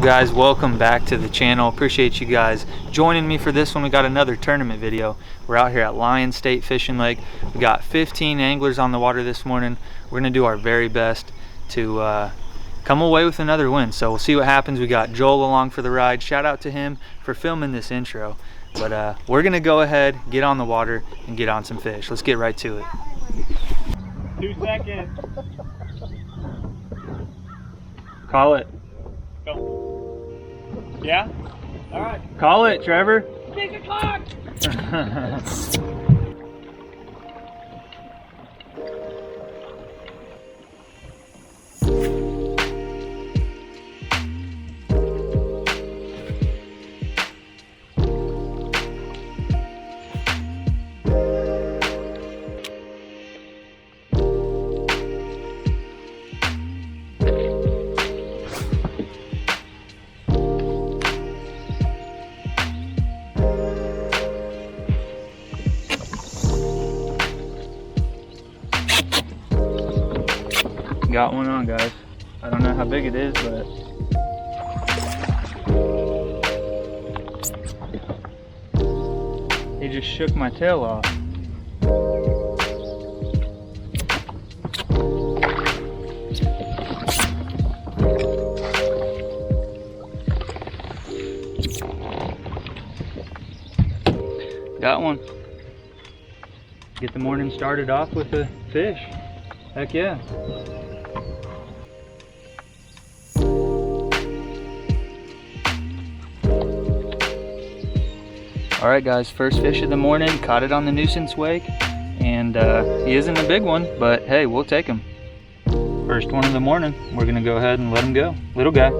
Guys, welcome back to the channel. Appreciate you guys joining me for this one. We got another tournament video. We're out here at Lyon State Fishing Lake. We got 15 anglers on the water this morning. We're gonna do our very best to come away with another win, so we'll see what happens. We got Joel along for the ride. Shout out to him for filming this intro. But we're gonna go ahead, get on the water and get on some fish. Let's get right to it. 2 seconds. Call it. Go. Yeah? All right. Call it, Trevor. 6 o'clock. Got one on, guys. I don't know how big it is, but he just shook my tail off. Got one. Get the morning started off with a fish. Heck yeah. All right, guys, first fish of the morning, caught it on the nuisance wake, and he isn't a big one, but hey, we'll take him. First one of the morning, we're gonna go ahead and let him go. Little guy.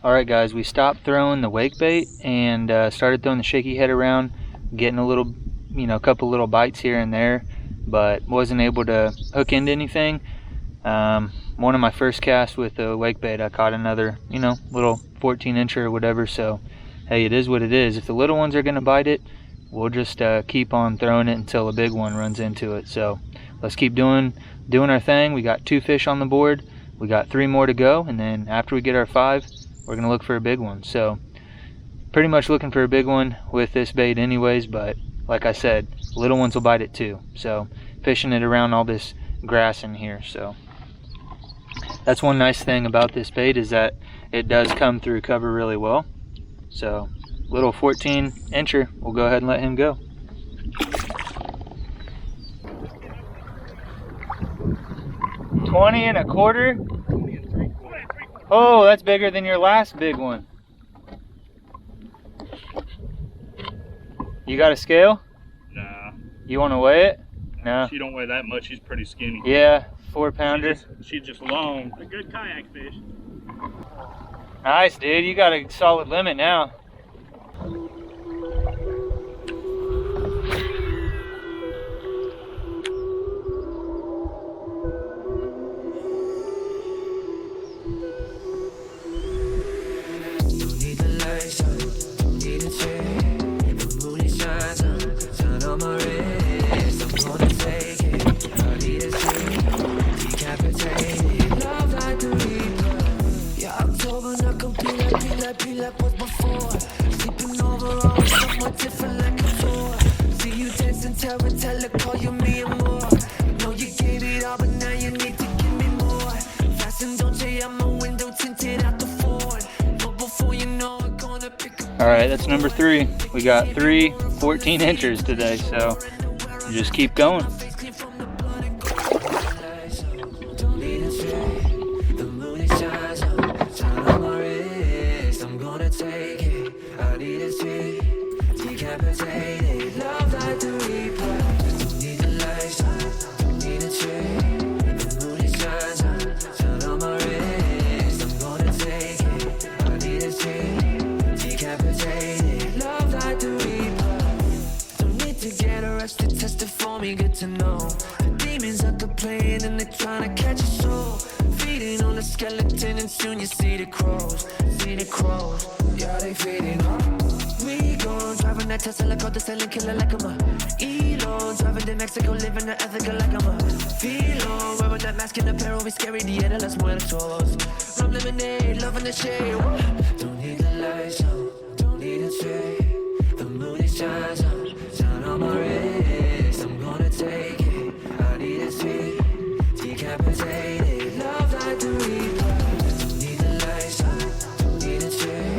All right, guys, we stopped throwing the wake bait and started throwing the shaky head around, getting a little, a couple little bites here and there, but wasn't able to hook into anything. One of my first casts with the wake bait, I caught another, little 14-incher or whatever. So, hey, it is what it is. If the little ones are gonna bite it, we'll just keep on throwing it until a big one runs into it. So let's keep doing our thing. We got 2 fish on the board. We got 3 more to go, and then after we get our 5, we're gonna look for a big one. So pretty much looking for a big one with this bait anyways, but like I said, little ones will bite it too. So fishing it around all this grass in here. So that's one nice thing about this bait, is that it does come through cover really well. So little 14-incher, we'll go ahead and let him go. $20 1/4. Oh, that's bigger than your last big one. You got a scale? Nah. You want to weigh it? No. She don't weigh that much. She's pretty skinny. Yeah, 4-pounder. She's just long. A good kayak fish. Nice, dude. You got a solid limit now. All right, that's number 3. We got 3 14 inchers today, so just keep going. Good to know the demons up the plane and they're trying to catch your soul. Feeding on the skeleton and soon you see the crows. Yeah, they feeding up. We gon' driving that Tesla, called the silent killer like I'm a Elon. Driving to Mexico, living the ethical like I'm a Philo. Wearing that mask in the peril, we scary, dieta, las muertos. Rum lemonade, loving the shade. Don't need the lights on, don't need a tray. The moon is shines on, shine on my wrist. I'm gonna take it, I need a tea. Decapitated, love like the reaper. Don't need the lights on, don't need a tray.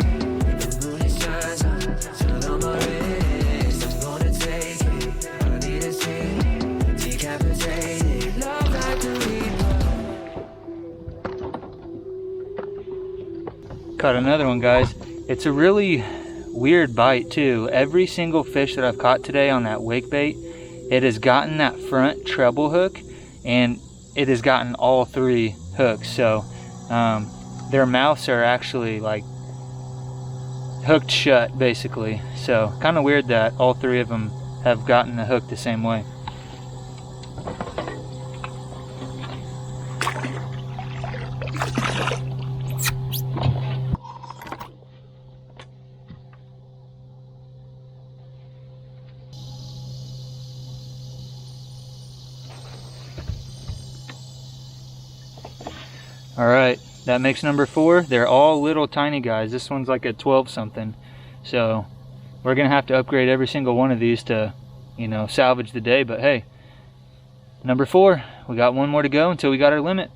The moon is shines on, shine on my wrist. I'm gonna take it, I need a tea. Decapitated, love like the reaper. Caught another one, guys. It's a really weird bite too. Every single fish that I've caught today on that wake bait, it has gotten that front treble hook, and it has gotten all 3 hooks. So their mouths are actually like hooked shut basically. So kind of weird that all 3 of them have gotten the hook the same way. All right, that makes number 4. They're all little tiny guys. This one's like a 12 something. So we're gonna have to upgrade every single one of these to, you know, salvage the day. But hey, number 4, we got one more to go until we got our limit.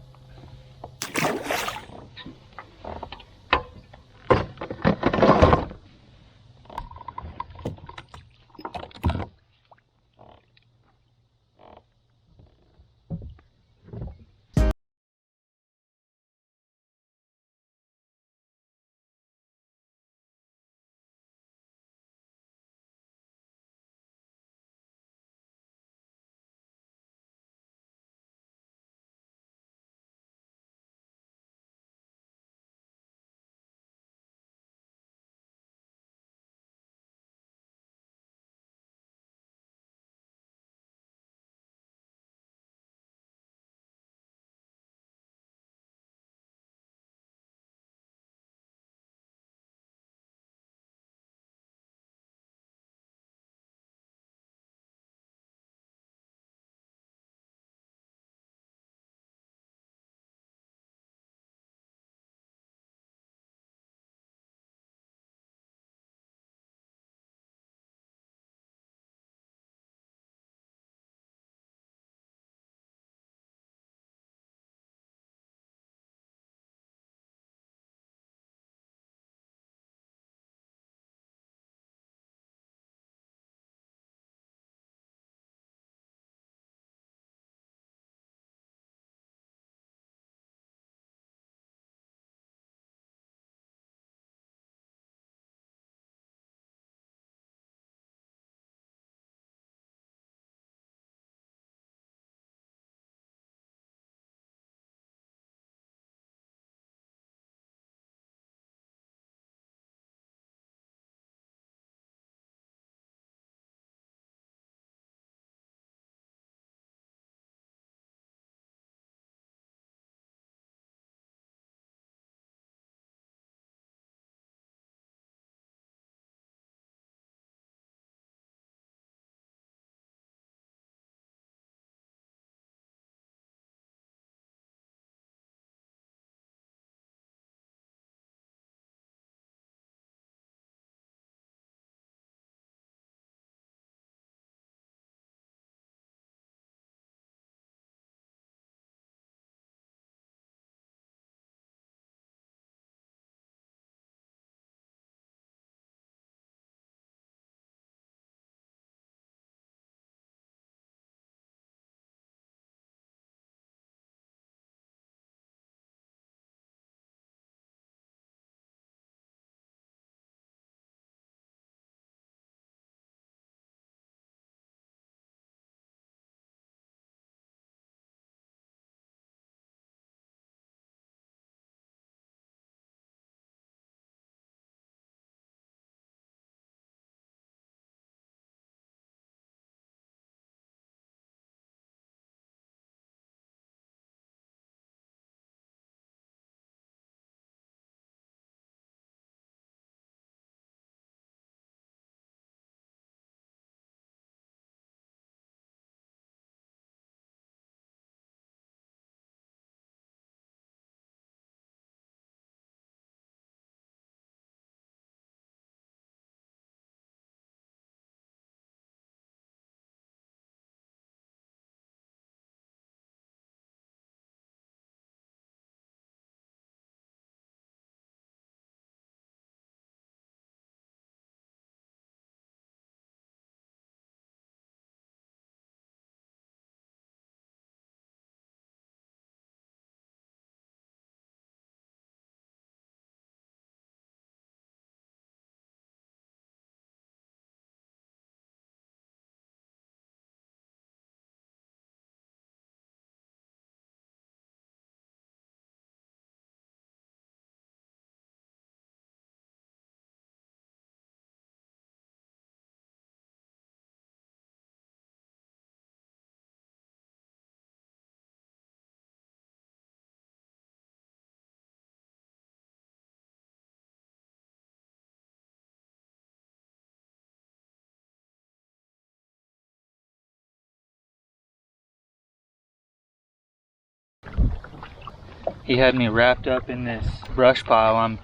He had me wrapped up in this brush pile. I'm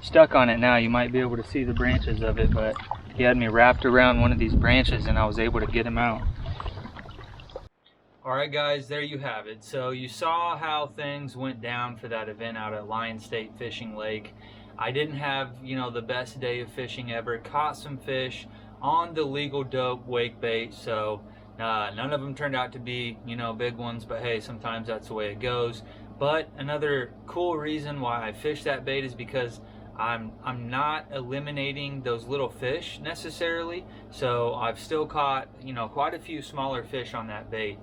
stuck on it now. You might be able to see the branches of it, but he had me wrapped around one of these branches and I was able to get him out. Alright guys, there you have it. So you saw how things went down for that event out at Lyon State Fishing Lake. I didn't have, the best day of fishing ever. Caught some fish on the legal dope wake bait, so none of them turned out to be, big ones, but hey, sometimes that's the way it goes. But another cool reason why I fish that bait is because I'm not eliminating those little fish necessarily. So I've still caught, quite a few smaller fish on that bait.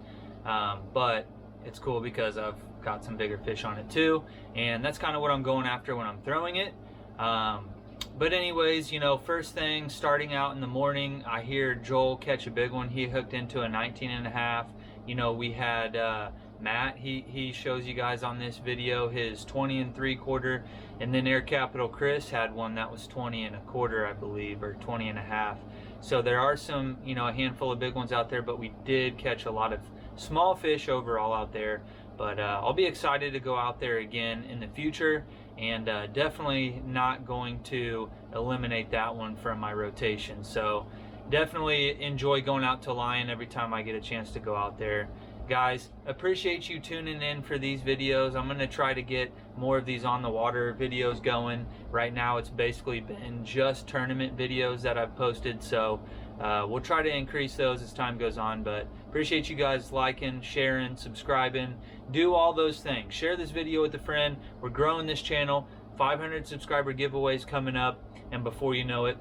But it's cool because I've got some bigger fish on it too, and that's kind of what I'm going after when I'm throwing it. But anyways, first thing, starting out in the morning, I hear Joel catch a big one. He hooked into a 19.5. We had Matt, he shows you guys on this video his 20 3/4, and then Air Capital Chris had one that was 20 1/4, I believe, or 20 1/2. So there are some, a handful of big ones out there, but we did catch a lot of small fish overall out there. But I'll be excited to go out there again in the future, and definitely not going to eliminate that one from my rotation. So definitely enjoy going out to Lyon every time I get a chance to go out there. Guys, appreciate you tuning in for these videos. I'm going to try to get more of these on the water videos going. Right now it's basically been just tournament videos that I've posted, so we'll try to increase those as time goes on. But appreciate you guys liking, sharing, subscribing, do all those things. Share this video with a friend. We're growing this channel. 500 subscriber giveaways coming up, and before you know it,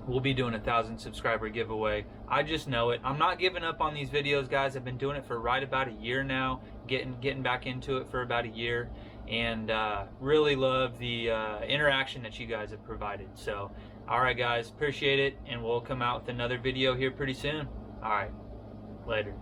we'll be doing a 1,000 subscriber giveaway. I just know it. I'm not giving up on these videos, guys. I've been doing it for right about a year now, getting back into it for about a year, and really love the interaction that you guys have provided. So alright guys, appreciate it, and we'll come out with another video here pretty soon. Alright, later.